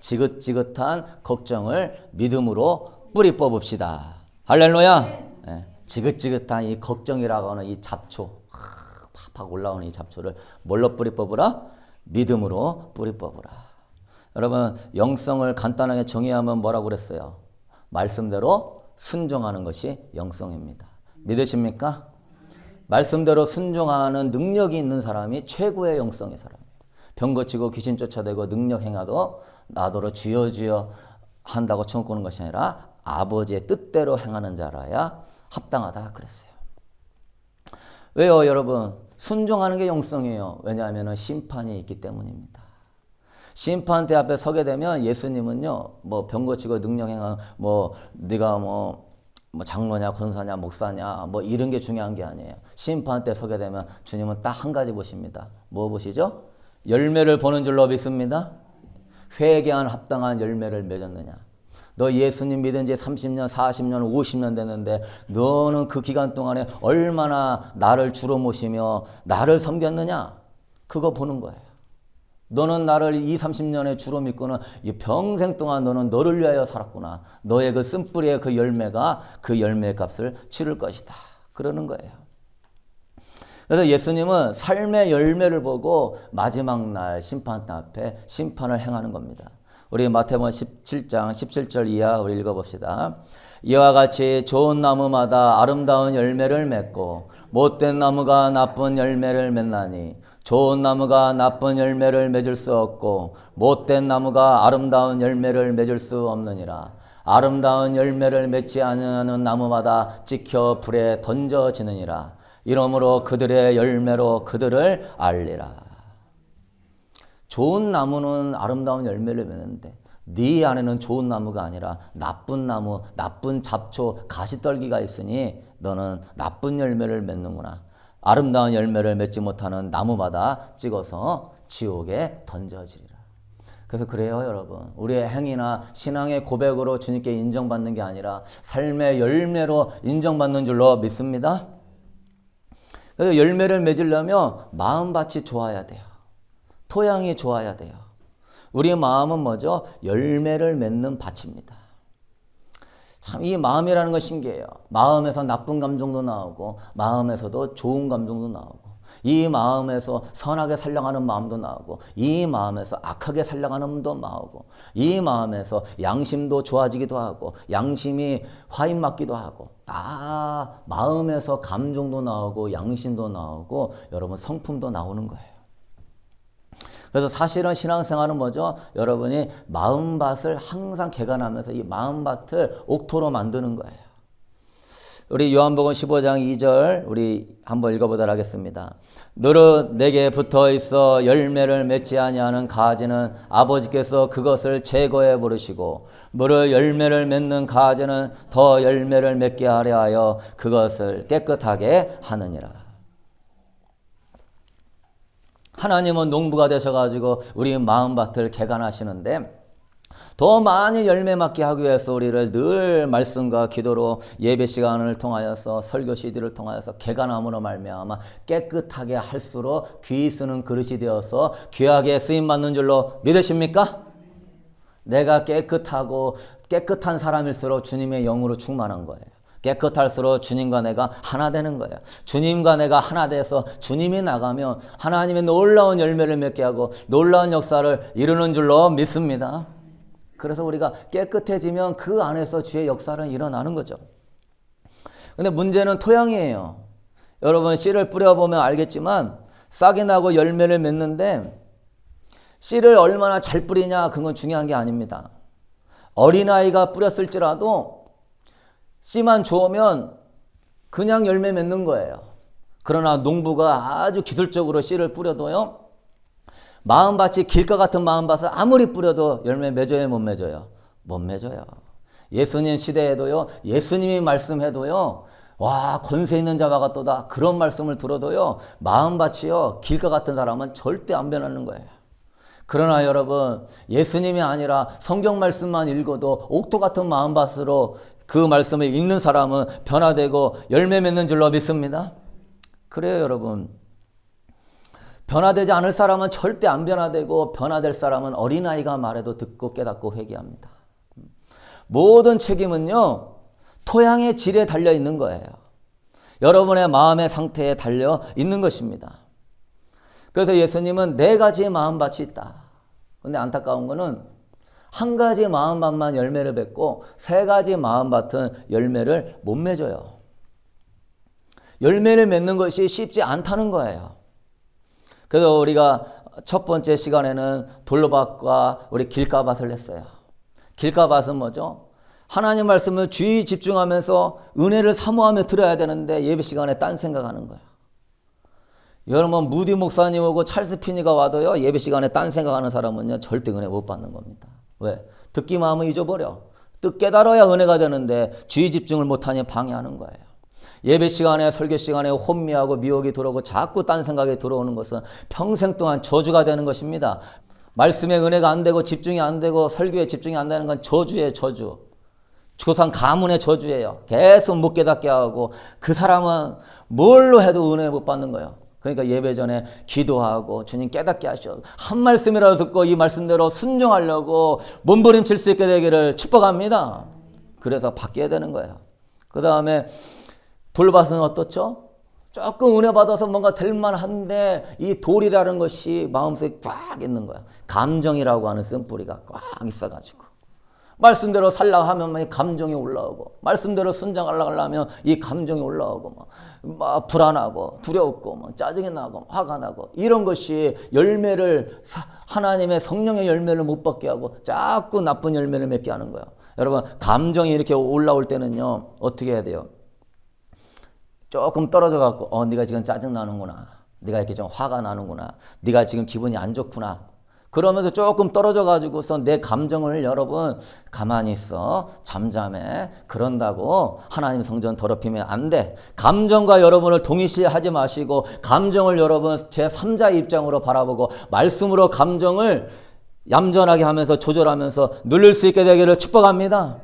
지긋지긋한 걱정을 믿음으로 뿌리 뽑읍시다. 할렐루야. 네. 지긋지긋한 이 걱정이라고 하는 이 잡초, 팍팍 올라오는 이 잡초를 뭘로 뿌리 뽑으라? 믿음으로 뿌리 뽑으라. 여러분, 영성을 간단하게 정의하면 뭐라고 그랬어요? 말씀대로 순종하는 것이 영성입니다. 믿으십니까? 말씀대로 순종하는 능력이 있는 사람이 최고의 영성의 사람이에요. 병 고치고 귀신 쫓아내고 능력 행하도 나더러 주여 주여 한다고 천국 보는 것이 아니라 아버지의 뜻대로 행하는 자라야 합당하다 그랬어요. 왜요, 여러분? 순종하는 게 영성이에요. 왜냐하면 심판이 있기 때문입니다. 심판대 앞에 서게 되면 예수님은요, 뭐 병 고치고 능력 행한 뭐 네가 뭐 장로냐 권사냐 목사냐 뭐 이런 게 중요한 게 아니에요. 심판대 서게 되면 주님은 딱 한 가지 보십니다. 뭐 보시죠? 열매를 보는 줄로 믿습니다. 회개한 합당한 열매를 맺었느냐. 너 예수님 믿은 지 30년, 40년, 50년 됐는데 너는 그 기간 동안에 얼마나 나를 주로 모시며 나를 섬겼느냐. 그거 보는 거예요. 너는 나를 20, 30년의 주로 믿고는 평생 동안 너는 너를 위하여 살았구나. 너의 그 쓴뿌리의 그 열매가 그 열매의 값을 치를 것이다. 그러는 거예요. 그래서 예수님은 삶의 열매를 보고 마지막 날 심판 앞에 심판을 행하는 겁니다. 우리 마태복음 17장 17절 이하 우리 읽어봅시다. 이와 같이 좋은 나무마다 아름다운 열매를 맺고 못된 나무가 나쁜 열매를 맺나니 좋은 나무가 나쁜 열매를 맺을 수 없고 못된 나무가 아름다운 열매를 맺을 수 없느니라. 아름다운 열매를 맺지 않는 나무마다 찍혀 불에 던져지느니라. 이러므로 그들의 열매로 그들을 알리라. 좋은 나무는 아름다운 열매를 맺는데 네 안에는 좋은 나무가 아니라 나쁜 나무, 나쁜 잡초, 가시떨기가 있으니 너는 나쁜 열매를 맺는구나. 아름다운 열매를 맺지 못하는 나무마다 찍어서 지옥에 던져지리라. 그래서 그래요, 여러분. 우리의 행위나 신앙의 고백으로 주님께 인정받는 게 아니라 삶의 열매로 인정받는 줄로 믿습니다. 그래서 열매를 맺으려면 마음밭이 좋아야 돼요. 토양이 좋아야 돼요. 우리의 마음은 뭐죠? 열매를 맺는 밭입니다. 참 이 마음이라는 건 신기해요. 마음에서 나쁜 감정도 나오고 마음에서도 좋은 감정도 나오고 이 마음에서 선하게 살려가는 마음도 나오고 이 마음에서 악하게 살려가는 마음도 나오고 이 마음에서 양심도 좋아지기도 하고 양심이 화인 맞기도 하고 다 마음에서 감정도 나오고 양심도 나오고 여러분 성품도 나오는 거예요. 그래서 사실은 신앙생활은 뭐죠? 여러분이 마음밭을 항상 개간하면서 이 마음밭을 옥토로 만드는 거예요. 우리 요한복음 15장 2절 우리 한번 읽어보도록 하겠습니다. 너로 내게 붙어 있어 열매를 맺지 아니하는 가지는 아버지께서 그것을 제거해 버리시고 너로 열매를 맺는 가지는 더 열매를 맺게 하려 하여 그것을 깨끗하게 하느니라. 하나님은 농부가 되셔가지고 우리 마음밭을 개간하시는데 더 많이 열매 맺게 하기 위해서 우리를 늘 말씀과 기도로 예배 시간을 통하여서 설교 CD를 통하여서 개간함으로 말미암아 깨끗하게 할수록 귀 쓰는 그릇이 되어서 귀하게 쓰임받는 줄로 믿으십니까? 내가 깨끗하고 깨끗한 사람일수록 주님의 영으로 충만한 거예요. 깨끗할수록 주님과 내가 하나 되는 거예요. 주님과 내가 하나 돼서 주님이 나가면 하나님의 놀라운 열매를 맺게 하고 놀라운 역사를 이루는 줄로 믿습니다. 그래서 우리가 깨끗해지면 그 안에서 주의 역사는 일어나는 거죠. 근데 문제는 토양이에요. 여러분 씨를 뿌려보면 알겠지만 싹이 나고 열매를 맺는데 씨를 얼마나 잘 뿌리냐 그건 중요한 게 아닙니다. 어린아이가 뿌렸을지라도 씨만 좋으면 그냥 열매 맺는 거예요. 그러나 농부가 아주 기술적으로 씨를 뿌려도요. 마음밭이 길과 같은 마음밭을 아무리 뿌려도 열매 맺어요 못 맺어요? 못 맺어요. 예수님 시대에도요. 예수님이 말씀해도요. 와 권세 있는 자와 같도다 그런 말씀을 들어도요. 마음밭이요. 길과 같은 사람은 절대 안 변하는 거예요. 그러나 여러분 예수님이 아니라 성경 말씀만 읽어도 옥토 같은 마음밭으로 그 말씀을 읽는 사람은 변화되고 열매 맺는 줄로 믿습니다. 그래요 여러분. 변화되지 않을 사람은 절대 안 변화되고 변화될 사람은 어린아이가 말해도 듣고 깨닫고 회개합니다. 모든 책임은요. 토양의 질에 달려 있는 거예요. 여러분의 마음의 상태에 달려 있는 것입니다. 그래서 예수님은 4가지의 마음밭이 있다. 근데 안타까운 거는 한 가지 마음밭만 열매를 맺고 3가지 마음밭은 열매를 못 맺어요. 열매를 맺는 것이 쉽지 않다는 거예요. 그래서 우리가 첫 번째 시간에는 돌밭과 우리 길가밭을 했어요. 길가밭은 뭐죠? 하나님 말씀을 주의 집중하면서 은혜를 사모하며 들어야 되는데 예배 시간에 딴 생각하는 거예요. 여러분 무디 목사님 오고 찰스 피니가 와도요 예배 시간에 딴 생각하는 사람은요 절대 은혜 못 받는 겁니다. 왜? 듣기만 하면 잊어버려. 뜻 깨달아야 은혜가 되는데 주의 집중을 못하니 방해하는 거예요. 예배 시간에 설교 시간에 혼미하고 미혹이 들어오고 자꾸 딴 생각이 들어오는 것은 평생 동안 저주가 되는 것입니다. 말씀에 은혜가 안 되고 집중이 안 되고 설교에 집중이 안 되는 건 저주예요. 저주. 조상 가문의 저주예요. 계속 못 깨닫게 하고 그 사람은 뭘로 해도 은혜 못 받는 거예요. 그러니까 예배 전에 기도하고 주님 깨닫게 하셔. 한 말씀이라도 듣고 이 말씀대로 순종하려고 몸부림칠 수 있게 되기를 축복합니다. 그래서 바뀌어야 되는 거예요. 그 다음에 돌밭은 어떻죠? 조금 은혜 받아서 뭔가 될 만한데 이 돌이라는 것이 마음속에 꽉 있는 거야. 감정이라고 하는 쓴뿌리가 꽉 있어가지고 말씀대로 살려고 하면 감정이 올라오고 말씀대로 순종하려고 하면 이 감정이 올라오고 막 불안하고 두렵고 짜증이 나고 화가 나고 이런 것이 열매를 하나님의 성령의 열매를 못 받게 하고 자꾸 나쁜 열매를 맺게 하는 거예요. 여러분 감정이 이렇게 올라올 때는요 어떻게 해야 돼요? 조금 떨어져 갖고 네가 지금 짜증 나는구나. 네가 이렇게 좀 화가 나는구나. 네가 지금 기분이 안 좋구나. 그러면서 조금 떨어져 가지고서 내 감정을 여러분 가만히 있어. 잠잠해. 그런다고 하나님 성전 더럽히면 안 돼. 감정과 여러분을 동일시하지 마시고 감정을 여러분 제3자의 입장으로 바라보고 말씀으로 감정을 얌전하게 하면서 조절하면서 누릴 수 있게 되기를 축복합니다.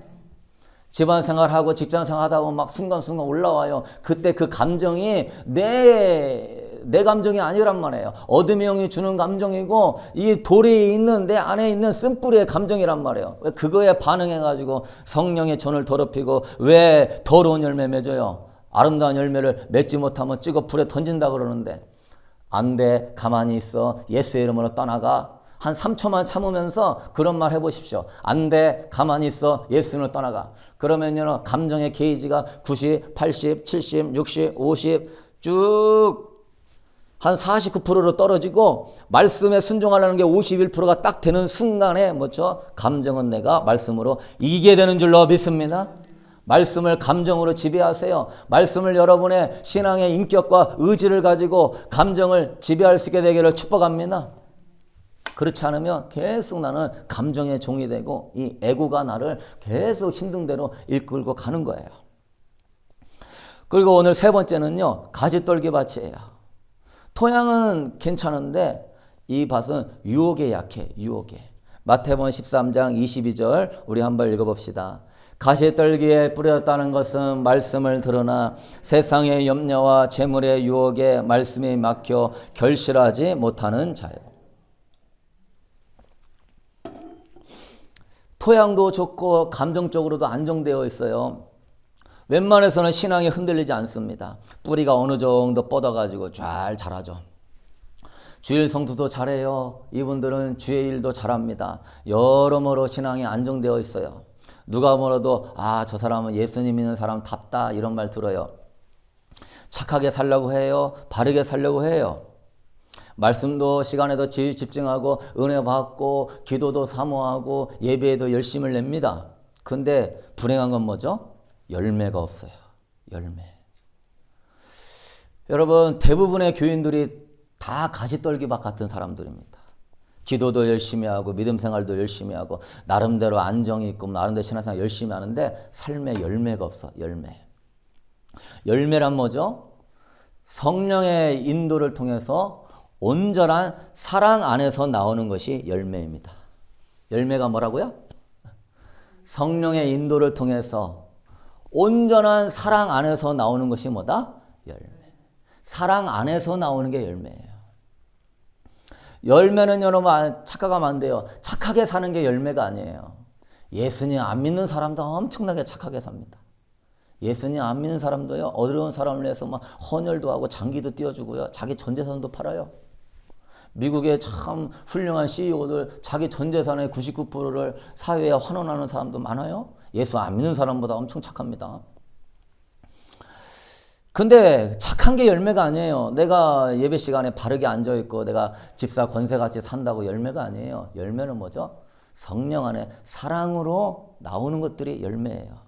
집안 생활하고 직장 생활하다 보면 막 순간순간 올라와요. 그때 그 감정이 내 감정이 아니란 말이에요. 어둠의 영이 주는 감정이고 이 돌이 있는 내 안에 있는 쓴뿌리의 감정이란 말이에요. 왜 그거에 반응해가지고 성령의 전을 더럽히고 왜 더러운 열매 맺어요? 아름다운 열매를 맺지 못하면 찍어 불에 던진다 그러는데 안 돼. 가만히 있어. 예수의 이름으로 떠나가. 한 3초만 참으면서 그런 말 해보십시오. 안 돼. 가만히 있어. 예수님을 떠나가. 그러면요 감정의 게이지가 90, 80, 70, 60, 50 쭉 한 49%로 떨어지고 말씀에 순종하려는 게 51%가 딱 되는 순간에 뭐죠? 감정은 내가 말씀으로 이기게 되는 줄로 믿습니다. 말씀을 감정으로 지배하세요. 말씀을 여러분의 신앙의 인격과 의지를 가지고 감정을 지배할 수 있게 되기를 축복합니다. 그렇지 않으면 계속 나는 감정의 종이 되고 이 애고가 나를 계속 힘든 대로 이끌고 가는 거예요. 그리고 오늘 3번째는요. 가지떨기 밭이에요. 토양은 괜찮은데 이 밭은 유혹에 약해. 유혹에. 마태복음 13장 22절 우리 한번 읽어봅시다. 가시떨기에 뿌렸다는 것은 말씀을 들으나 세상의 염려와 재물의 유혹에 말씀이 막혀 결실하지 못하는 자요. 토양도 좋고 감정적으로도 안정되어 있어요. 웬만해서는 신앙이 흔들리지 않습니다. 뿌리가 어느 정도 뻗어가지고 잘 자라죠. 주일 성도도 잘해요. 이분들은 주의 일도 잘합니다. 여러모로 신앙이 안정되어 있어요. 누가 뭐라도 저 사람은 예수님 믿는 사람답다 이런 말 들어요. 착하게 살려고 해요. 바르게 살려고 해요. 말씀도 시간에도 집중하고 은혜 받고 기도도 사모하고 예배에도 열심을 냅니다. 근데 불행한 건 뭐죠? 열매가 없어요. 열매. 여러분 대부분의 교인들이 다 가시떨기밭 같은 사람들입니다. 기도도 열심히 하고 믿음 생활도 열심히 하고 나름대로 안정이 있고 나름대로 신앙생활 열심히 하는데 삶에 열매가 없어. 열매. 열매란 뭐죠? 성령의 인도를 통해서 온전한 사랑 안에서 나오는 것이 열매입니다. 열매가 뭐라고요? 성령의 인도를 통해서 온전한 사랑 안에서 나오는 것이 뭐다? 열매. 사랑 안에서 나오는 게 열매예요. 열매는 여러분 착각하면 안 돼요. 착하게 사는 게 열매가 아니에요. 예수님 안 믿는 사람도 엄청나게 착하게 삽니다. 예수님 안 믿는 사람도요, 어려운 사람을 위해서 막 헌혈도 하고 장기도 띄워주고요, 자기 전 재산도 팔아요. 미국의 참 훌륭한 CEO들 자기 전 재산의 99%를 사회에 환원하는 사람도 많아요. 예수 안 믿는 사람보다 엄청 착합니다. 근데 착한 게 열매가 아니에요. 내가 예배 시간에 바르게 앉아있고 내가 집사 권세같이 산다고 열매가 아니에요. 열매는 뭐죠? 성령 안에 사랑으로 나오는 것들이 열매예요.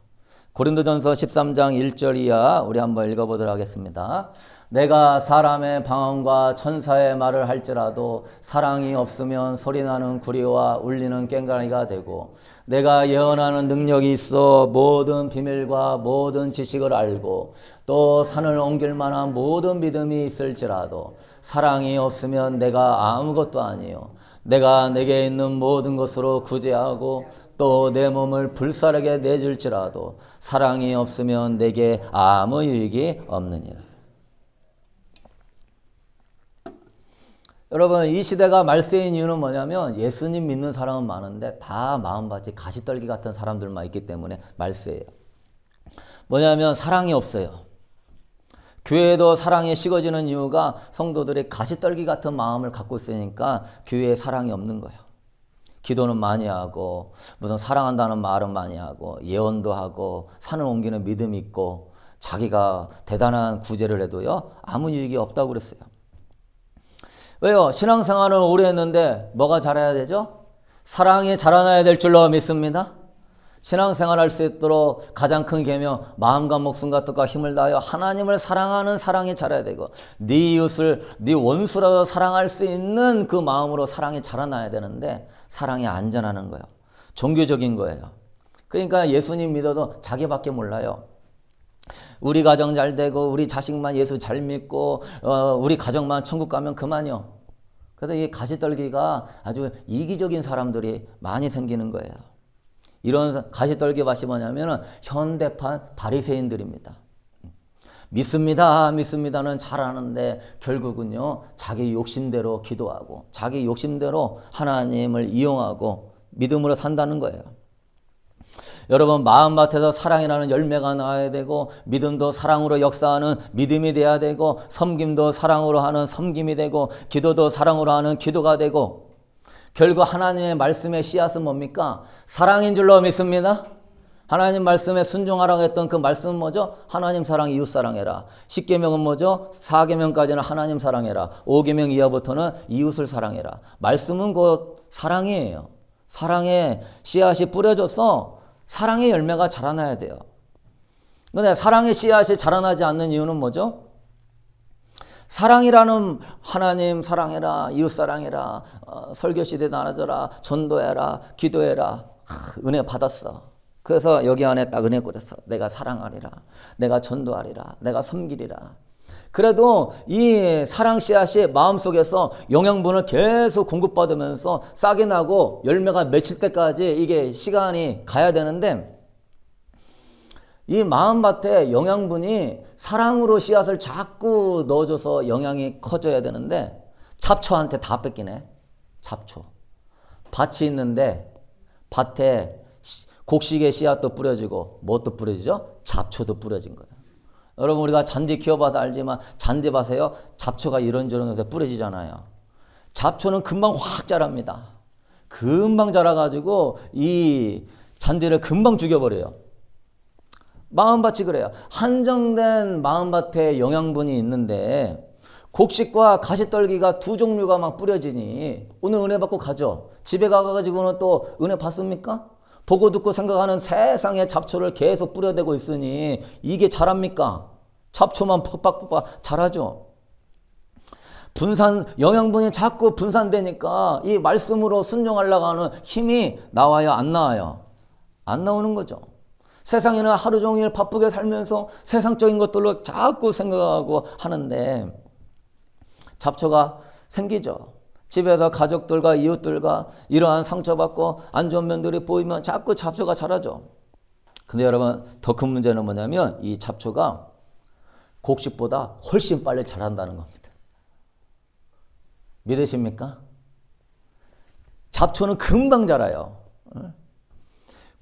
고린도전서 13장 1절 이하 우리 한번 읽어보도록 하겠습니다. 내가 사람의 방언과 천사의 말을 할지라도 사랑이 없으면 소리나는 구리와 울리는 꽹과리가 되고, 내가 예언하는 능력이 있어 모든 비밀과 모든 지식을 알고 또 산을 옮길 만한 모든 믿음이 있을지라도 사랑이 없으면 내가 아무것도 아니요 내가 내게 있는 모든 것으로 구제하고 또 내 몸을 불사르게 내줄지라도 사랑이 없으면 내게 아무 유익이 없느니라. 여러분, 이 시대가 말세인 이유는 뭐냐면 예수님 믿는 사람은 많은데 다 마음밭이 가시떨기 같은 사람들만 있기 때문에 말세예요. 뭐냐면 사랑이 없어요. 교회도 사랑이 식어지는 이유가 성도들이 가시떨기 같은 마음을 갖고 있으니까 교회에 사랑이 없는 거예요. 기도는 많이 하고 무슨 사랑한다는 말은 많이 하고 예언도 하고 산을 옮기는 믿음이 있고 자기가 대단한 구제를 해도요, 아무 유익이 없다고 그랬어요. 왜요? 신앙생활을 오래 했는데 뭐가 자라야 되죠? 사랑이 자라나야 될 줄로 믿습니다. 신앙생활 할 수 있도록 가장 큰 계명, 마음과 목숨과 뜻과 힘을 다하여 하나님을 사랑하는 사랑이 자라야 되고, 네 이웃을 네 원수라도 사랑할 수 있는 그 마음으로 사랑이 자라나야 되는데 사랑이 안 자라는 거예요. 종교적인 거예요. 그러니까 예수님 믿어도 자기밖에 몰라요. 우리 가정 잘 되고 우리 자식만 예수 잘 믿고 우리 가정만 천국 가면 그만이요. 그래서 이 가시떨기가 아주 이기적인 사람들이 많이 생기는 거예요. 이런 가시떨기 밭이 뭐냐면 현대판 바리새인들입니다. 믿습니다는 잘하는데 결국은요, 자기 욕심대로 기도하고 자기 욕심대로 하나님을 이용하고 믿음으로 산다는 거예요. 여러분, 마음밭에서 사랑이라는 열매가 나와야 되고, 믿음도 사랑으로 역사하는 믿음이 돼야 되고, 섬김도 사랑으로 하는 섬김이 되고, 기도도 사랑으로 하는 기도가 되고, 결국 하나님의 말씀의 씨앗은 뭡니까? 사랑인 줄로 믿습니다. 하나님 말씀에 순종하라고 했던 그 말씀은 뭐죠? 하나님 사랑, 이웃 사랑해라. 10계명은 뭐죠? 4계명까지는 하나님 사랑해라. 5계명 이하부터는 이웃을 사랑해라. 말씀은 곧 사랑이에요. 사랑의 씨앗이 뿌려져서 사랑의 열매가 자라나야 돼요. 그런데 사랑의 씨앗이 자라나지 않는 이유는 뭐죠? 사랑이라는 하나님 사랑해라, 이웃 사랑해라, 설교 시대 나눠줘라, 전도해라, 기도해라. 은혜 받았어. 그래서 여기 안에 딱 은혜 꽂았어. 내가 사랑하리라, 내가 전도하리라, 내가 섬기리라. 그래도 이 사랑 씨앗이 마음속에서 영양분을 계속 공급받으면서 싹이 나고 열매가 맺힐 때까지 이게 시간이 가야 되는데, 이 마음밭에 영양분이 사랑으로 씨앗을 자꾸 넣어줘서 영양이 커져야 되는데 잡초한테 다 뺏기네. 잡초. 밭이 있는데 밭에 곡식의 씨앗도 뿌려지고 뭣도 뿌려지죠? 잡초도 뿌려진 거예요. 여러분, 우리가 잔디 키워봐서 알지만 잔디밭에요, 잡초가 이런저런 곳에 뿌려지잖아요. 잡초는 금방 확 자랍니다. 금방 자라가지고 이 잔디를 금방 죽여버려요. 마음밭이 그래요. 한정된 마음밭에 영양분이 있는데 곡식과 가시떨기가 두 종류가 막 뿌려지니 오늘 은혜 받고 가죠. 집에 가가지고는 또 은혜 받습니까? 보고 듣고 생각하는 세상의 잡초를 계속 뿌려대고 있으니 이게 자랍니까? 잡초만 팍팍팍 자라죠. 영양분이 자꾸 분산되니까 이 말씀으로 순종하려고 하는 힘이 나와요, 안 나와요? 안 나오는 거죠. 세상에는 하루 종일 바쁘게 살면서 세상적인 것들로 자꾸 생각하고 하는데 잡초가 생기죠. 집에서 가족들과 이웃들과 이러한 상처받고 안 좋은 면들이 보이면 자꾸 잡초가 자라죠. 근데 여러분, 더 큰 문제는 뭐냐면 이 잡초가 곡식보다 훨씬 빨리 자란다는 겁니다. 믿으십니까? 잡초는 금방 자라요.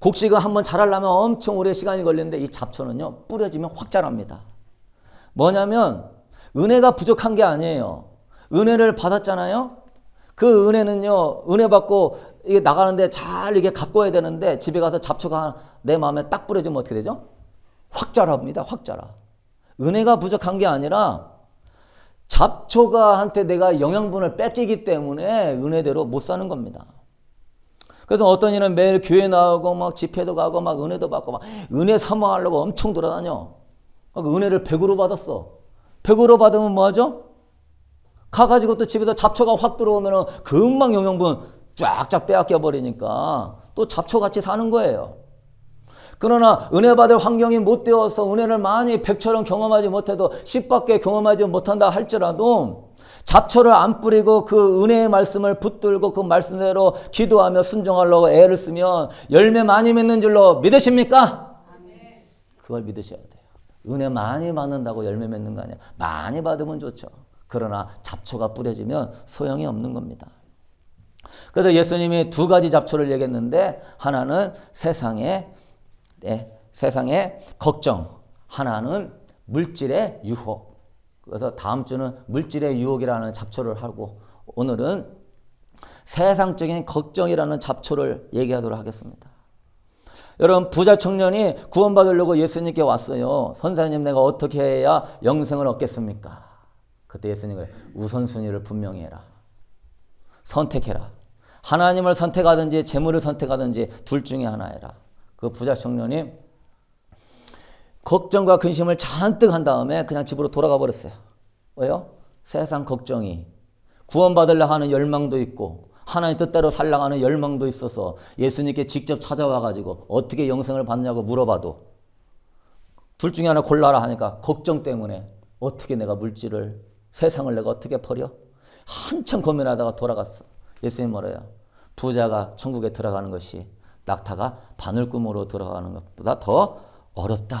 곡식을 한번 자라려면 엄청 오래 시간이 걸리는데 이 잡초는요, 뿌려지면 확 자랍니다. 뭐냐면 은혜가 부족한 게 아니에요. 은혜를 받았잖아요. 그 은혜는요, 은혜 받고 이게 나가는데 잘 이게 갖고 와야 되는데 집에 가서 잡초가 내 마음에 딱 뿌려지면 어떻게 되죠? 확 자랍니다. 확 자라. 은혜가 부족한 게 아니라 잡초가 한테 내가 영양분을 뺏기기 때문에 은혜대로 못 사는 겁니다. 그래서 어떤 이는 매일 교회 나오고 막 집회도 가고 막 은혜도 받고 막 은혜 사모하려고 엄청 돌아다녀. 은혜를 100으로 받았어. 100으로 받으면 뭐하죠? 가가지고 또 집에서 잡초가 확 들어오면 금방 영양분 쫙쫙 빼앗겨 버리니까 또 잡초같이 사는 거예요. 그러나 은혜 받을 환경이 못 되어서 은혜를 많이 100처럼 경험하지 못해도 10밖에 경험하지 못한다 할지라도 잡초를 안 뿌리고 그 은혜의 말씀을 붙들고 그 말씀대로 기도하며 순종하려고 애를 쓰면 열매 많이 맺는 줄로 믿으십니까? 그걸 믿으셔야 돼요. 은혜 많이 받는다고 열매 맺는 거 아니야. 많이 받으면 좋죠. 그러나 잡초가 뿌려지면 소용이 없는 겁니다. 그래서 예수님이 두 가지 잡초를 얘기했는데 하나는 세상의 걱정, 하나는 물질의 유혹. 그래서 다음 주는 물질의 유혹이라는 잡초를 하고 오늘은 세상적인 걱정이라는 잡초를 얘기하도록 하겠습니다. 여러분, 부자 청년이 구원받으려고 예수님께 왔어요. 선생님, 내가 어떻게 해야 영생을 얻겠습니까? 그때 예수님이 우선순위를 분명히 해라. 선택해라. 하나님을 선택하든지 재물을 선택하든지 둘 중에 하나 해라. 그 부자 청년이 걱정과 근심을 잔뜩 한 다음에 그냥 집으로 돌아가 버렸어요. 왜요? 세상 걱정이 구원받으려 하는 열망도 있고 하나님 뜻대로 살려고 하는 열망도 있어서 예수님께 직접 찾아와가지고 어떻게 영생을 받냐고 물어봐도 둘 중에 하나 골라라 하니까 걱정 때문에 어떻게 내가 물질을 세상을 내가 어떻게 버려? 한참 고민하다가 돌아갔어. 예수님 뭐래요? 부자가 천국에 들어가는 것이 낙타가 바늘구멍으로 들어가는 것보다 더 어렵다.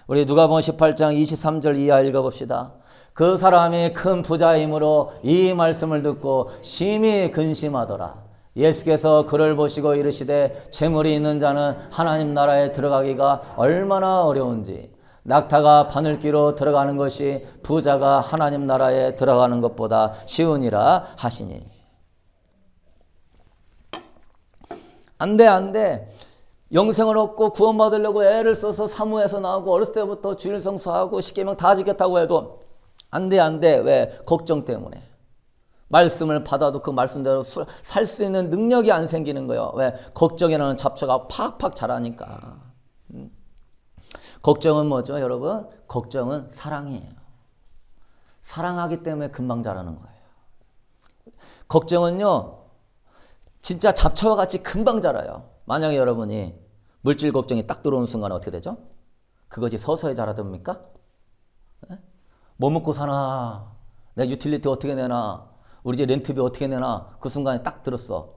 우리 누가복음 18장 23절 이하 읽어봅시다. 그 사람이 큰 부자이므로 이 말씀을 듣고 심히 근심하더라. 예수께서 그를 보시고 이르시되 재물이 있는 자는 하나님 나라에 들어가기가 얼마나 어려운지 낙타가 바늘귀로 들어가는 것이 부자가 하나님 나라에 들어가는 것보다 쉬우니라 하시니. 안 돼. 영생을 얻고 구원받으려고 애를 써서 사무에서 나오고 어렸을 때부터 주일 성수하고 십계명 다 지켰다고 해도 안 돼. 왜? 걱정 때문에. 말씀을 받아도 그 말씀대로 살 수 있는 능력이 안 생기는 거예요. 왜? 걱정이라는 잡초가 팍팍 자라니까. 걱정은 뭐죠, 여러분? 걱정은 사랑이에요. 사랑하기 때문에 금방 자라는 거예요. 걱정은요, 진짜 잡초와 같이 금방 자라요. 만약에 여러분이 물질 걱정이 딱 들어오는 순간 어떻게 되죠? 그것이 서서히 자라듭니까? 뭐 먹고 사나? 내 유틸리티 어떻게 내나? 우리 집 렌트비 어떻게 내나? 그 순간에 딱 들었어.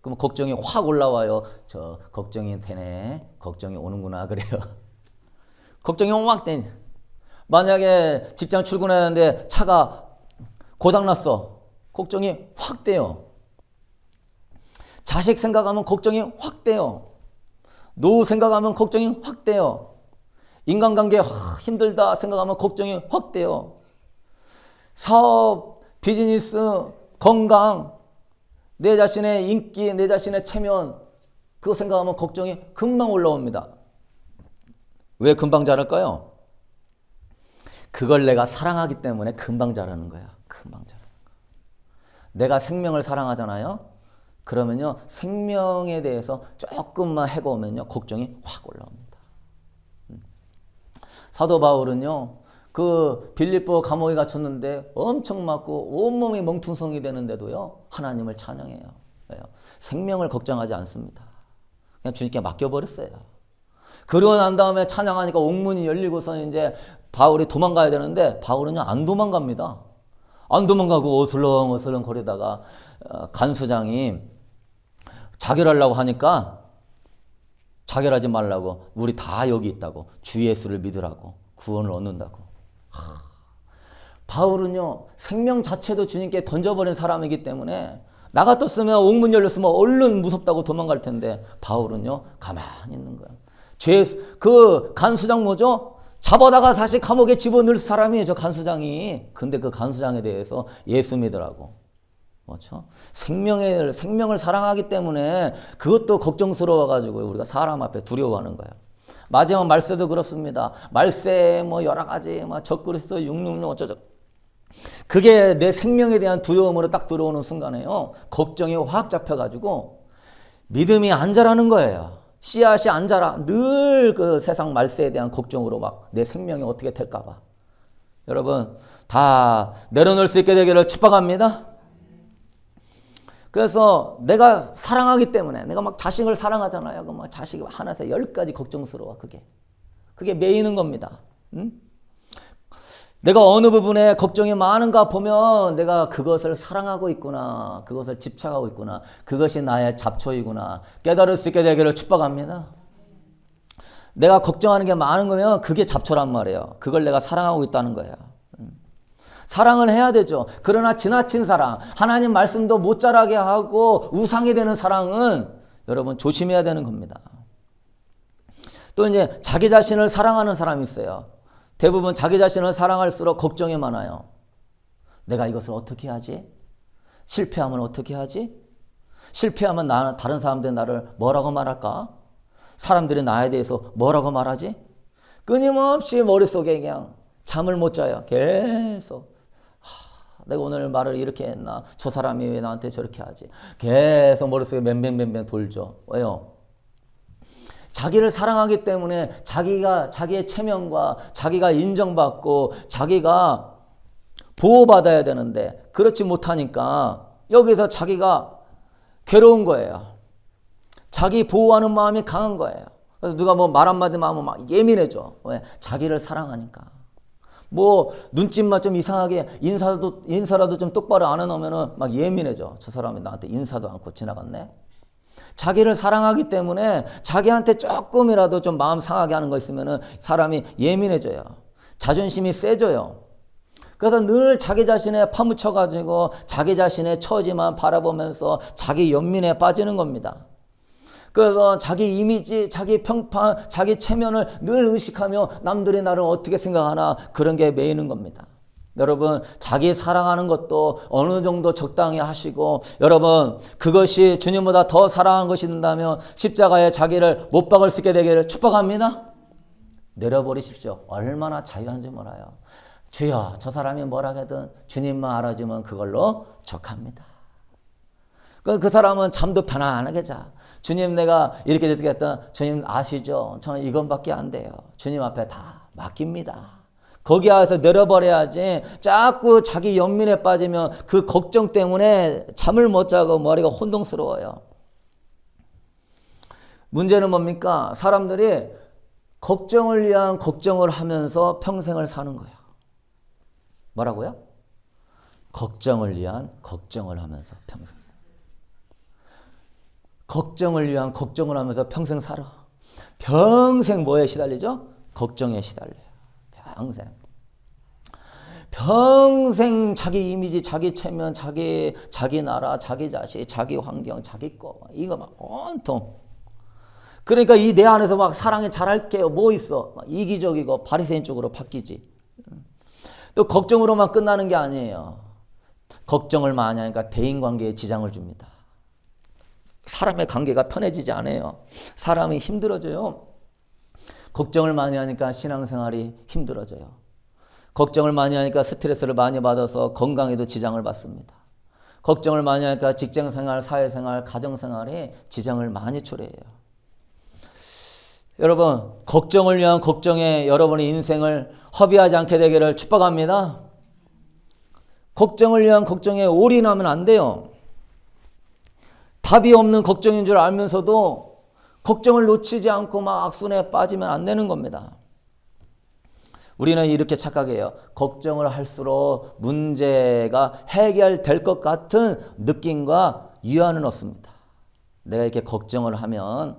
그럼 걱정이 확 올라와요. 저 걱정이 되네. 걱정이 오는구나 그래요. 걱정이 확 되네. 만약에 직장 출근하는데 차가 고장났어. 걱정이 확 돼요. 자식 생각하면 걱정이 확 돼요. 노후 생각하면 걱정이 확 돼요. 인간관계 힘들다 생각하면 걱정이 확 돼요. 사업, 비즈니스, 건강, 내 자신의 인기, 내 자신의 체면 그거 생각하면 걱정이 금방 올라옵니다. 왜 금방 자랄까요? 그걸 내가 사랑하기 때문에 금방 자라는 거야. 금방 자라는 거. 내가 생명을 사랑하잖아요. 그러면요, 생명에 대해서 조금만 해가 오면요, 걱정이 확 올라옵니다. 사도 바울은요, 그 빌립보 감옥에 갇혔는데 엄청 맞고 온몸이 멍퉁성이 되는데도요, 하나님을 찬양해요. 왜요? 생명을 걱정하지 않습니다. 그냥 주님께 맡겨버렸어요. 그러고 난 다음에 찬양하니까 옥문이 열리고서 이제 바울이 도망가야 되는데 바울은요, 안 도망갑니다. 안 도망가고 어슬렁어슬렁 거리다가 간수장이 자결하려고 하니까 자결하지 말라고, 우리 다 여기 있다고, 주 예수를 믿으라고, 구원을 얻는다고. 바울은요, 생명 자체도 주님께 던져버린 사람이기 때문에 나 같았으면 옥문 열렸으면 얼른 무섭다고 도망갈 텐데 바울은요 가만히 있는 거야. 그 간수장 뭐죠? 잡아다가 다시 감옥에 집어넣을 사람이에요, 저 간수장이. 근데 그 간수장에 대해서 예수 믿으라고. 그렇죠? 생명을 사랑하기 때문에 그것도 걱정스러워가지고 우리가 사람 앞에 두려워하는 거예요. 마지막 말세도 그렇습니다. 말세 뭐 여러 가지 막 적그리스도 666 어쩌죠. 그게 내 생명에 대한 두려움으로 딱 들어오는 순간에요. 걱정이 확 잡혀가지고 믿음이 안 자라는 거예요. 씨앗이 안 자라. 늘 그 세상 말세에 대한 걱정으로 막 내 생명이 어떻게 될까 봐. 여러분 다 내려놓을 수 있게 되기를 축복합니다. 그래서 내가 사랑하기 때문에 내가 막 자식을 사랑하잖아요. 그 막 자식이 하나에서 10가지 걱정스러워. 그게 매이는 겁니다. 응? 내가 어느 부분에 걱정이 많은가 보면 내가 그것을 사랑하고 있구나. 그것을 집착하고 있구나. 그것이 나의 잡초이구나. 깨달을 수 있게 되기를 축복합니다. 내가 걱정하는 게 많은 거면 그게 잡초란 말이에요. 그걸 내가 사랑하고 있다는 거예요. 사랑을 해야 되죠. 그러나 지나친 사랑, 하나님 말씀도 못 자라게 하고 우상이 되는 사랑은 여러분 조심해야 되는 겁니다. 또 이제 자기 자신을 사랑하는 사람이 있어요. 대부분 자기 자신을 사랑할수록 걱정이 많아요. 내가 이것을 어떻게 하지? 실패하면 어떻게 하지? 실패하면 다른 사람들이 나를 뭐라고 말할까? 사람들이 나에 대해서 뭐라고 말하지? 끊임없이 머릿속에 그냥 잠을 못 자요. 계속. 내가 오늘 말을 이렇게 했나? 저 사람이 왜 나한테 저렇게 하지? 계속 머릿속에 맴뱅 돌죠. 왜요? 자기를 사랑하기 때문에 자기의 체면과 자기가 인정받고 자기가 보호받아야 되는데 그렇지 못하니까 여기서 자기가 괴로운 거예요. 자기 보호하는 마음이 강한 거예요. 그래서 누가 뭐 말 한마디만 하면 막 예민해져. 왜? 자기를 사랑하니까. 뭐 눈짓만 좀 이상하게 인사라도 좀 똑바로 안 해놓으면 막 예민해져. 저 사람이 나한테 인사도 않고 지나갔네. 자기를 사랑하기 때문에 자기한테 조금이라도 좀 마음 상하게 하는 거 있으면 사람이 예민해져요. 자존심이 세져요. 그래서 늘 자기 자신에 파묻혀가지고 자기 자신의 처지만 바라보면서 자기 연민에 빠지는 겁니다. 그래서 자기 이미지, 자기 평판, 자기 체면을 늘 의식하며 남들이 나를 어떻게 생각하나 그런 게 매이는 겁니다. 여러분 자기 사랑하는 것도 어느 정도 적당히 하시고 여러분 그것이 주님보다 더 사랑한 것이 된다면 십자가에 자기를 못 박을 수 있게 되기를 축복합니다. 내려버리십시오. 얼마나 자유한지 몰라요. 주여 저 사람이 뭐라 하든 주님만 알아주면 그걸로 족합니다. 그 사람은 잠도 편안하게 자. 주님 내가 이렇게 저렇게 했다. 주님 아시죠? 저는 이것밖에 안 돼요. 주님 앞에 다 맡깁니다. 거기 안에서 내려버려야지. 자꾸 자기 연민에 빠지면 그 걱정 때문에 잠을 못 자고 머리가 혼동스러워요. 문제는 뭡니까? 사람들이 걱정을 위한 걱정을 하면서 평생을 사는 거예요. 뭐라고요? 걱정을 위한 걱정을 하면서 평생. 걱정을 위한 걱정을 하면서 평생 살아. 평생 뭐에 시달리죠? 걱정에 시달려요. 평생 자기 이미지, 자기 체면, 자기 나라, 자기 자식, 자기 환경, 자기 거 이거 막 온통. 그러니까 이 내 안에서 막 사랑에 잘할게요. 뭐 있어? 막 이기적이고 바리새인 쪽으로 바뀌지. 또 걱정으로만 끝나는 게 아니에요. 걱정을 많이 하니까 대인관계에 지장을 줍니다. 사람의 관계가 편해지지 않아요. 사람이 힘들어져요. 걱정을 많이 하니까 신앙생활이 힘들어져요. 걱정을 많이 하니까 스트레스를 많이 받아서 건강에도 지장을 받습니다. 걱정을 많이 하니까 직장생활, 사회생활, 가정생활에 지장을 많이 초래해요. 여러분, 걱정을 위한 걱정에 여러분의 인생을 허비하지 않게 되기를 축복합니다. 걱정을 위한 걱정에 올인하면 안 돼요. 답이 없는 걱정인 줄 알면서도 걱정을 놓치지 않고 막 악순환에 빠지면 안 되는 겁니다. 우리는 이렇게 착각해요. 걱정을 할수록 문제가 해결될 것 같은 느낌과 위안은 없습니다. 내가 이렇게 걱정을 하면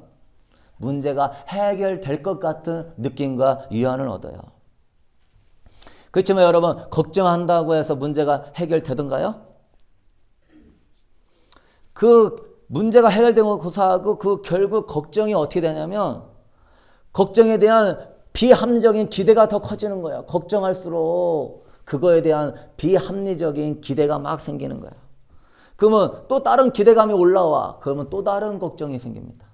문제가 해결될 것 같은 느낌과 위안을 얻어요. 그렇지만 여러분 걱정한다고 해서 문제가 해결되던가요? 그 문제가 해결된 것하고 그 결국 걱정이 어떻게 되냐면 걱정에 대한 비합리적인 기대가 더 커지는 거야. 걱정할수록 그거에 대한 비합리적인 기대가 막 생기는 거야. 그러면 또 다른 기대감이 올라와. 그러면 또 다른 걱정이 생깁니다.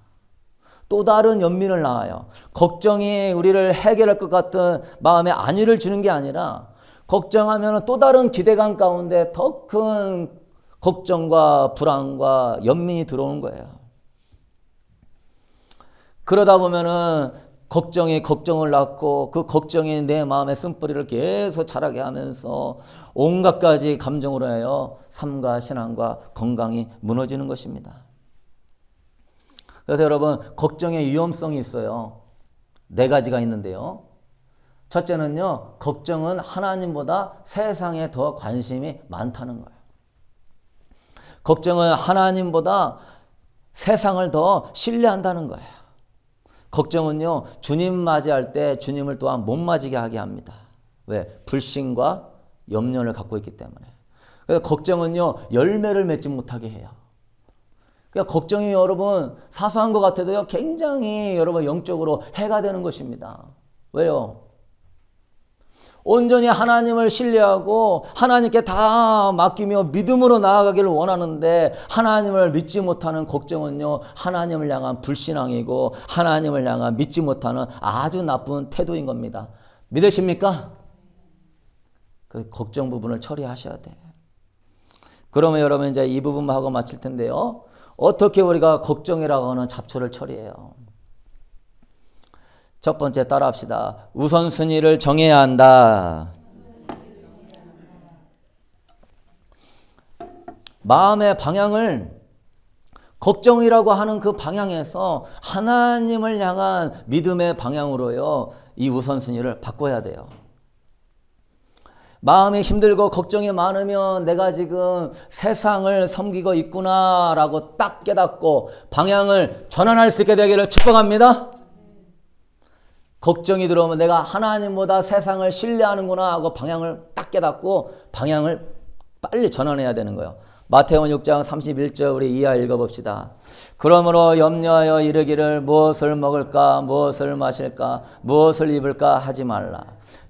또 다른 연민을 낳아요. 걱정이 우리를 해결할 것 같은 마음에 안위를 주는 게 아니라 걱정하면 또 다른 기대감 가운데 더 큰 걱정과 불안과 연민이 들어오는 거예요. 그러다 보면은 걱정이 걱정을 낳고 그 걱정이 내 마음의 쓴뿌리를 계속 자라게 하면서 온갖 가지 감정으로 해요. 삶과 신앙과 건강이 무너지는 것입니다. 그래서 여러분 걱정의 위험성이 있어요. 4가지가 있는데요. 첫째는요. 걱정은 하나님보다 세상에 더 관심이 많다는 거예요. 걱정은 하나님보다 세상을 더 신뢰한다는 거예요. 걱정은요. 주님 맞이할 때 주님을 또한 못 맞이게 하게 합니다. 왜? 불신과 염려를 갖고 있기 때문에. 그래서 걱정은요. 열매를 맺지 못하게 해요. 그러니까 걱정이 여러분 사소한 것 같아도요. 굉장히 여러분 영적으로 해가 되는 것입니다. 왜요? 온전히 하나님을 신뢰하고 하나님께 다 맡기며 믿음으로 나아가기를 원하는데 하나님을 믿지 못하는 걱정은요. 하나님을 향한 불신앙이고 하나님을 향한 믿지 못하는 아주 나쁜 태도인 겁니다. 믿으십니까? 그 걱정 부분을 처리하셔야 돼. 그러면 여러분 이제 이 부분만 하고 마칠 텐데요. 어떻게 우리가 걱정이라고 하는 잡초를 처리해요? 첫 번째 따라합시다. 우선순위를 정해야 한다. 마음의 방향을 걱정이라고 하는 그 방향에서 하나님을 향한 믿음의 방향으로요. 이 우선순위를 바꿔야 돼요. 마음이 힘들고 걱정이 많으면 내가 지금 세상을 섬기고 있구나라고 딱 깨닫고 방향을 전환할 수 있게 되기를 축복합니다. 걱정이 들어오면 내가 하나님보다 세상을 신뢰하는구나 하고 방향을 딱 깨닫고 방향을 빨리 전환해야 되는 거예요. 마태복음 6장 31절 우리 이하 읽어봅시다. 그러므로 염려하여 이르기를 무엇을 먹을까 무엇을 마실까 무엇을 입을까 하지 말라.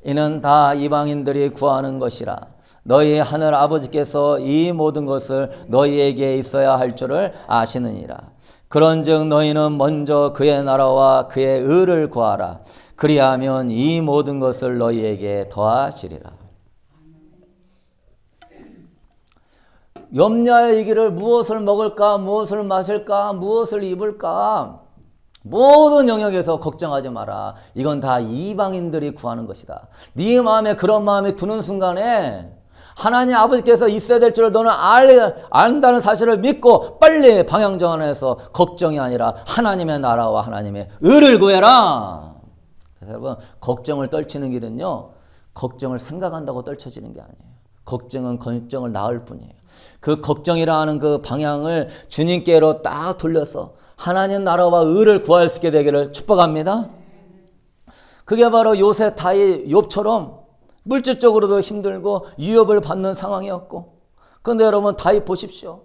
이는 다 이방인들이 구하는 것이라. 너희 하늘 아버지께서 이 모든 것을 너희에게 있어야 할 줄을 아시느니라. 그런즉 너희는 먼저 그의 나라와 그의 의를 구하라. 그리하면 이 모든 것을 너희에게 더하시리라. 염려하여 이기를 무엇을 먹을까 무엇을 마실까 무엇을 입을까 모든 영역에서 걱정하지 마라. 이건 다 이방인들이 구하는 것이다. 네 마음에 그런 마음이 드는 순간에 하나님 아버지께서 있어야 될 줄을 너는 안다는 사실을 믿고 빨리 방향 전환해서 걱정이 아니라 하나님의 나라와 하나님의 의를 구해라. 그래서 여러분 걱정을 떨치는 길은요. 걱정을 생각한다고 떨쳐지는 게 아니에요. 걱정은 걱정을 낳을 뿐이에요. 그 걱정이라는 그 방향을 주님께로 딱 돌려서 하나님 나라와 의를 구할 수 있게 되기를 축복합니다. 그게 바로 요셉 다윗 욥처럼 물질적으로도 힘들고 위협을 받는 상황이었고 그런데 여러분 다윗 보십시오.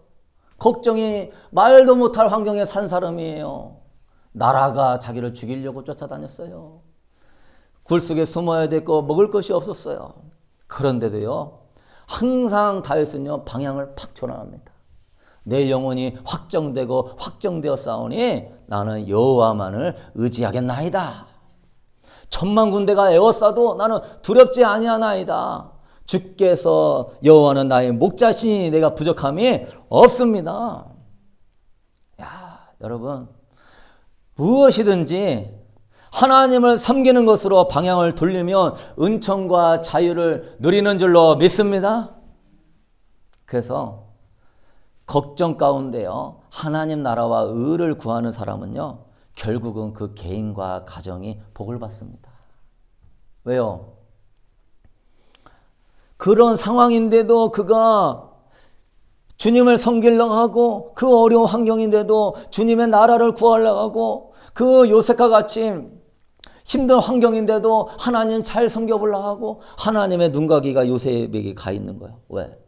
걱정이 말도 못할 환경에 산 사람이에요. 나라가 자기를 죽이려고 쫓아다녔어요. 굴 속에 숨어야 됐고 먹을 것이 없었어요. 그런데도요. 항상 다윗은요. 방향을 팍 전환합니다. 내 영혼이 확정되고 확정되어 싸우니 나는 여호와만을 의지하겠나이다. 천만 군대가 에워싸도 나는 두렵지 아니하나이다. 주께서 여호와는 나의 목자시니 내가 부족함이 없습니다. 야, 여러분 무엇이든지 하나님을 섬기는 것으로 방향을 돌리면 은총과 자유를 누리는 줄로 믿습니다. 그래서 걱정 가운데요. 하나님 나라와 의를 구하는 사람은요. 결국은 그 개인과 가정이 복을 받습니다. 왜요? 그런 상황인데도 그가 주님을 섬기려고 하고 그 어려운 환경인데도 주님의 나라를 구하려고 하고 그 요셉과 같이 힘든 환경인데도 하나님 잘 섬겨보려고 하고 하나님의 눈과 귀가 요셉에게 가 있는 거예요. 왜?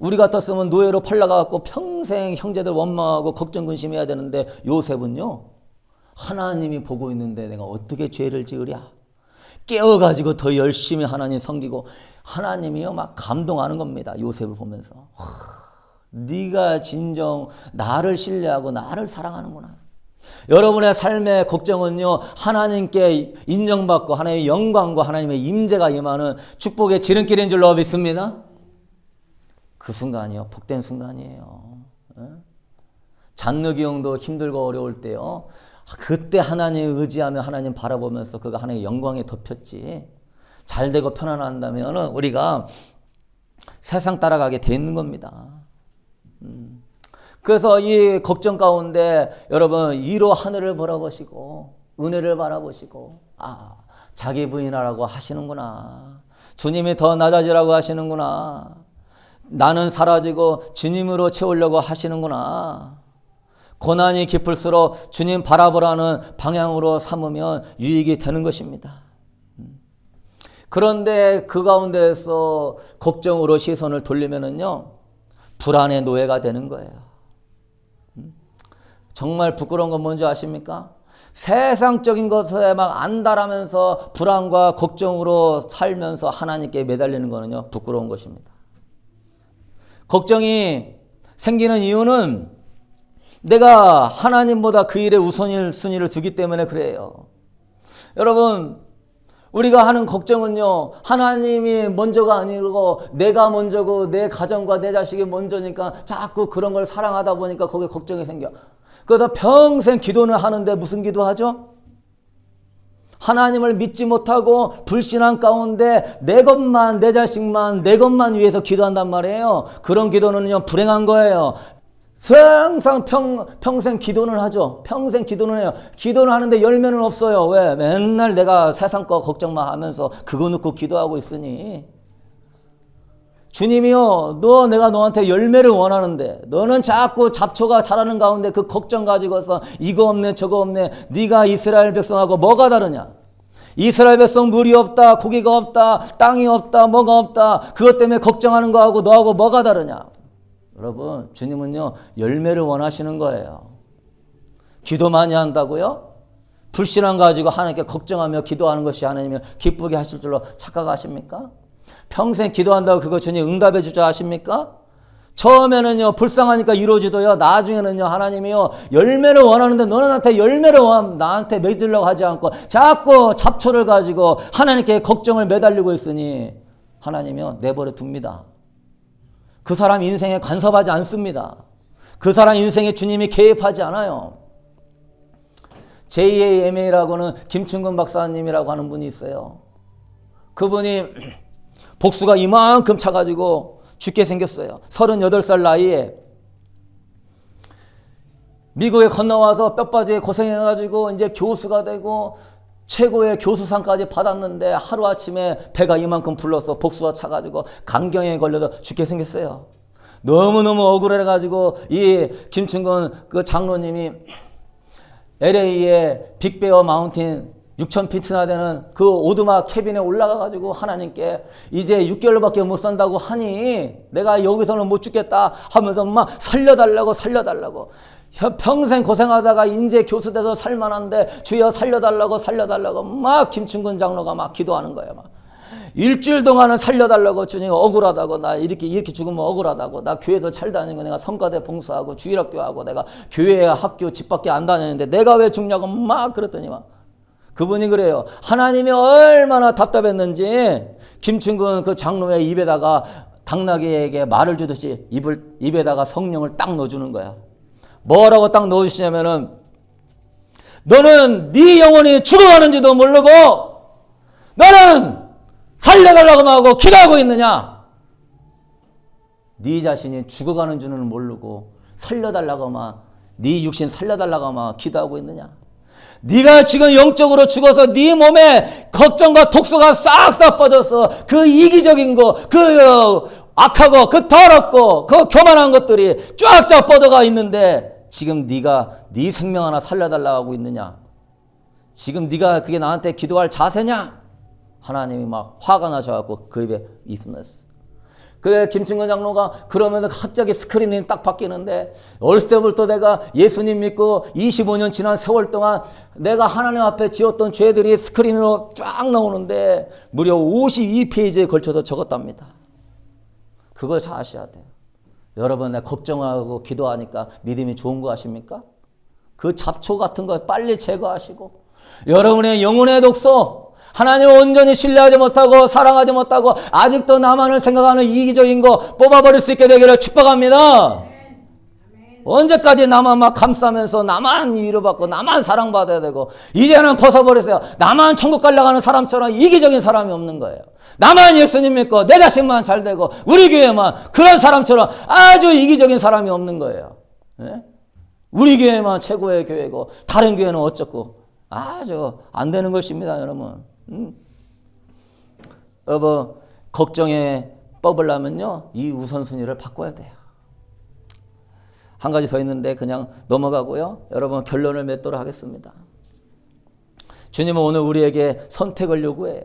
우리 같았으면 노예로 팔려가고 평생 형제들 원망하고 걱정 근심해야 되는데 요셉은요, 하나님이 보고 있는데 내가 어떻게 죄를 지으랴? 깨어가지고 더 열심히 하나님 섬기고, 하나님이요 막 감동하는 겁니다. 요셉을 보면서. 네가 진정 나를 신뢰하고 나를 사랑하는구나. 여러분의 삶의 걱정은요, 하나님께 인정받고 하나님의 영광과 하나님의 임재가 임하는 축복의 지름길인 줄로 믿습니다. 그 순간이요, 복된 순간이에요. 잔느기 형도 힘들고 어려울 때요, 그때 하나님 의지하며 하나님 바라보면서 그가 하나님의 영광에 덮였지. 잘 되고 편안한다면 우리가 세상 따라가게 돼 있는 겁니다. 그래서 이 걱정 가운데 여러분 이로 하늘을 바라보시고 은혜를 바라보시고, 자기 부인하라고 하시는구나. 주님이 더 낮아지라고 하시는구나. 나는 사라지고 주님으로 채우려고 하시는구나. 고난이 깊을수록 주님 바라보라는 방향으로 삼으면 유익이 되는 것입니다. 그런데 그 가운데에서 걱정으로 시선을 돌리면은요, 불안의 노예가 되는 거예요. 정말 부끄러운 건 뭔지 아십니까? 세상적인 것에 막 안달하면서 불안과 걱정으로 살면서 하나님께 매달리는 거는요, 부끄러운 것입니다. 걱정이 생기는 이유는 내가 하나님보다 그 일에 우선순위를 두기 때문에 그래요. 여러분, 우리가 하는 걱정은요, 하나님이 먼저가 아니고 내가 먼저고 내 가정과 내 자식이 먼저니까 자꾸 그런 걸 사랑하다 보니까 거기에 걱정이 생겨. 그래서 평생 기도는 하는데 무슨 기도하죠? 하나님을 믿지 못하고 불신한 가운데 내 것만, 내 자식만, 내 것만 위해서 기도한단 말이에요. 그런 기도는요, 불행한 거예요. 항상 평생 기도는 하죠. 평생 기도는 해요. 기도는 하는데 열매는 없어요. 왜? 맨날 내가 세상 거 걱정만 하면서 그거 놓고 기도하고 있으니. 주님이요, 내가 너한테 열매를 원하는데 너는 자꾸 잡초가 자라는 가운데 그 걱정 가지고서 이거 없네 저거 없네. 네가 이스라엘 백성하고 뭐가 다르냐? 이스라엘 백성 물이 없다, 고기가 없다, 땅이 없다, 뭐가 없다. 그것 때문에 걱정하는 거하고 너하고 뭐가 다르냐? 여러분, 주님은요, 열매를 원하시는 거예요. 기도 많이 한다고요? 불신앙 가지고 하나님께 걱정하며 기도하는 것이 하나님을 기쁘게 하실 줄로 착각하십니까? 평생 기도한다고 그거 주님 응답해 주자 하십니까? 처음에는요, 불쌍하니까 이루어지도요, 나중에는요, 하나님이요, 열매를 원하는데 너는 나한테 맺으려고 하지 않고 자꾸 잡초를 가지고 하나님께 걱정을 매달리고 있으니 하나님이요, 내버려 둡니다. 그 사람 인생에 간섭하지 않습니다. 그 사람 인생에 주님이 개입하지 않아요. JAMA라고는 김충근 박사님이라고 하는 분이 있어요. 그분이 복수가 이만큼 차가지고 죽게 생겼어요. 38살 나이에 미국에 건너와서 뼈빠지게 고생해가지고 이제 교수가 되고 최고의 교수상까지 받았는데 하루아침에 배가 이만큼 불러서 복수가 차가지고 간경에 걸려서 죽게 생겼어요. 너무너무 억울해가지고 이 김충근 그 장로님이 LA의 빅베어 마운틴 6,000피트나 되는 그 오두막 캐빈에 올라가가지고 하나님께 이제 6개월밖에 못 산다고 하니 내가 여기서는 못 죽겠다 하면서 막 살려달라고 평생 고생하다가 인제 교수 돼서 살만한데 주여 살려달라고 막 김충근 장로가 막 기도하는 거예요. 막 일주일 동안은 살려달라고, 주님 억울하다고, 나 이렇게 죽으면 억울하다고, 나 교회도 잘 다니고 내가 성가대 봉사하고 주일학교 하고 내가 교회 학교 집 밖에 안 다녔는데 내가 왜 죽냐고 막 그랬더니 막 그분이 그래요. 하나님이 얼마나 답답했는지 김충근 그 장로의 입에다가 당나귀에게 말을 주듯이 입에다가 성령을 딱 넣어주는 거야. 뭐라고 딱 넣어주시냐면은 너는 네 영혼이 죽어가는지도 모르고 너는 살려달라고 하고 기도하고 있느냐? 네 자신이 죽어가는 줄은 모르고 살려달라고만, 네 육신 살려달라고만 기도하고 있느냐? 네가 지금 영적으로 죽어서 네 몸에 걱정과 독소가 싹싹 빠져서 그 이기적인 거, 그 악하고 그 더럽고 그 교만한 것들이 쫙쫙 뻗어가 있는데 지금 네가 네 생명 하나 살려달라고 하고 있느냐? 지금 네가 그게 나한테 기도할 자세냐? 하나님이 막 화가 나셔갖고 그 입에 있었어요. 그 김충근 장로가 그러면서 갑자기 스크린이 딱 바뀌는데, 어렸을 때부터 내가 예수님 믿고 25년 지난 세월 동안 내가 하나님 앞에 지었던 죄들이 스크린으로 쫙 나오는데 무려 52페이지에 걸쳐서 적었답니다. 그걸 잘 아셔야 돼요. 여러분, 내가 걱정하고 기도하니까 믿음이 좋은 거 아십니까? 그 잡초 같은 거 빨리 제거하시고, 여러분의 영혼의 독소, 하나님을 온전히 신뢰하지 못하고 사랑하지 못하고 아직도 나만을 생각하는 이기적인 거 뽑아버릴 수 있게 되기를 축복합니다. 언제까지 나만 막 감싸면서 나만 위로받고 나만 사랑받아야 되고, 이제는 벗어버리세요. 나만 천국 가려고 하는 사람처럼 이기적인 사람이 없는 거예요. 나만 예수님 믿고 내 자신만 잘 되고 우리 교회만, 그런 사람처럼 아주 이기적인 사람이 없는 거예요. 네? 우리 교회만 최고의 교회고 다른 교회는 어쩌고, 아주 안 되는 것입니다, 여러분. 여러분, 걱정에 뽑으려면요, 이 우선순위를 바꿔야 돼요. 한 가지 더 있는데 그냥 넘어가고요. 여러분, 결론을 맺도록 하겠습니다. 주님은 오늘 우리에게 선택을 요구해요.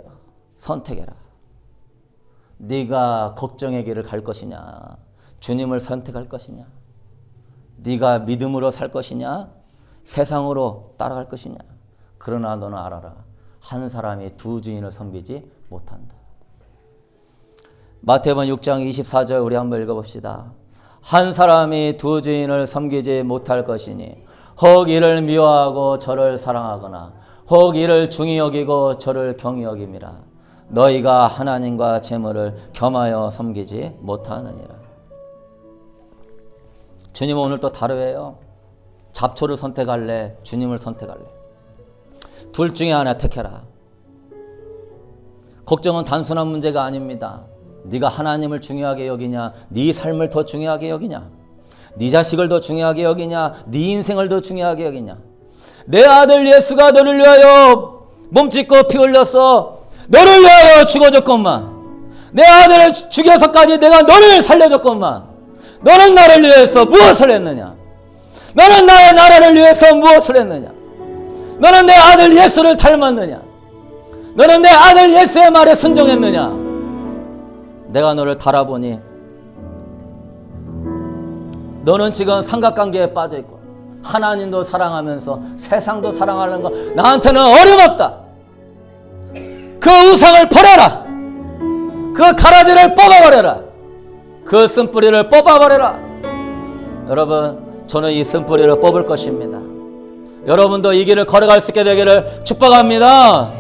선택해라. 네가 걱정의 길을 갈 것이냐, 주님을 선택할 것이냐, 네가 믿음으로 살 것이냐, 세상으로 따라갈 것이냐. 그러나 너는 알아라, 한 사람이 두 주인을 섬기지 못한다. 마태복음 6장 24절 우리 한번 읽어봅시다. 한 사람이 두 주인을 섬기지 못할 것이니 혹 이를 미워하고 저를 사랑하거나 혹 이를 중히 여기고 저를 경히 여김이라. 너희가 하나님과 재물을 겸하여 섬기지 못하느니라. 주님은 오늘 또 다르해요. 잡초를 선택할래, 주님을 선택할래? 둘 중에 하나 택해라. 걱정은 단순한 문제가 아닙니다. 네가 하나님을 중요하게 여기냐, 네 삶을 더 중요하게 여기냐, 네 자식을 더 중요하게 여기냐, 네 인생을 더 중요하게 여기냐. 내 아들 예수가 너를 위하여 몸짓고 피 흘렸어. 너를 위하여 죽어줬건만. 내 아들을 죽여서까지 내가 너를 살려줬건만. 너는 나를 위해서 무엇을 했느냐? 너는 나의 나라를 위해서 무엇을 했느냐? 너는 내 아들 예수를 닮았느냐? 너는 내 아들 예수의 말에 순종했느냐? 내가 너를 달아보니 너는 지금 삼각관계에 빠져있고 하나님도 사랑하면서 세상도 사랑하는 거 나한테는 어림없다. 그 우상을 버려라. 그 가라지를 뽑아버려라. 그 쓴뿌리를 뽑아버려라. 여러분, 저는 이 쓴뿌리를 뽑을 것입니다. 여러분도 이 길을 걸어갈 수 있게 되기를 축복합니다.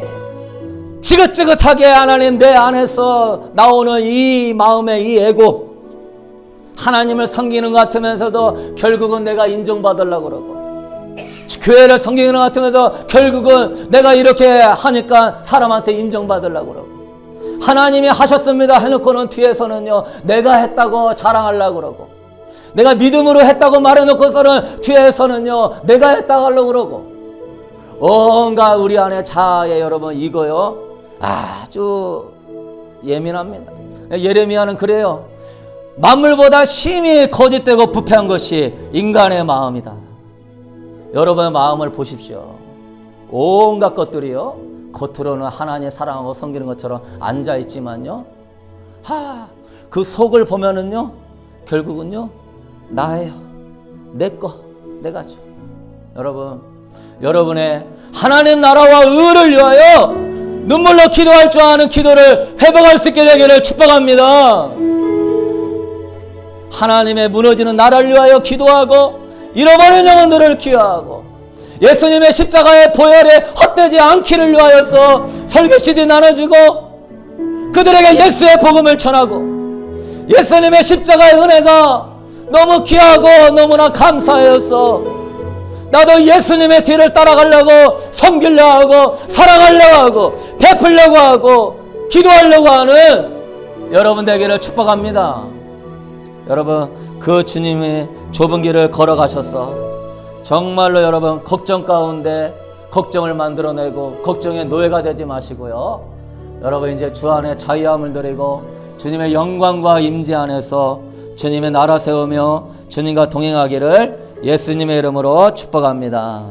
지긋지긋하게 하나님 내 안에서 나오는 이 마음의 이 에고, 하나님을 섬기는 것 같으면서도 결국은 내가 인정받으려고 그러고, 교회를 섬기는 것 같으면서 결국은 내가 이렇게 하니까 사람한테 인정받으려고 그러고, 하나님이 하셨습니다 해놓고는 뒤에서는요 내가 했다고 자랑하려고 그러고, 내가 믿음으로 했다고 말해놓고서는 뒤에서는요 내가 했다고 하려고 그러고, 온갖 우리 안에 자아에 여러분 이거요 아주 예민합니다. 예레미야는 그래요. 만물보다 심히 거짓되고 부패한 것이 인간의 마음이다. 여러분의 마음을 보십시오. 온갖 것들이요 겉으로는 하나님 사랑하고 섬기는 것처럼 앉아있지만요, 그 속을 보면은요 결국은요 나예요. 내거 내가죠. 여러분, 여러분의 하나님 나라와 의를 위하여 눈물로 기도할 줄 아는 기도를 회복할 수 있게 되기를 축복합니다. 하나님의 무너지는 나라를 위하여 기도하고 잃어버린 영혼들을 기여하고 예수님의 십자가의 보혈에 헛되지 않기를 위하여서 설교 CD 나눠주고 그들에게 예수의 복음을 전하고, 예수님의 십자가의 은혜가 너무 귀하고 너무나 감사하여서 나도 예수님의 뒤를 따라가려고 섬기려고 하고 사랑하려고 하고 베풀려고 하고 기도하려고 하는 여러분 되기를 축복합니다. 여러분, 그 주님의 좁은 길을 걸어가셔서 정말로 여러분 걱정 가운데 걱정을 만들어내고 걱정의 노예가 되지 마시고요, 여러분 이제 주 안에 자유함을 누리고 주님의 영광과 임재 안에서 주님의 나라 세우며 주님과 동행하기를 예수님의 이름으로 축복합니다.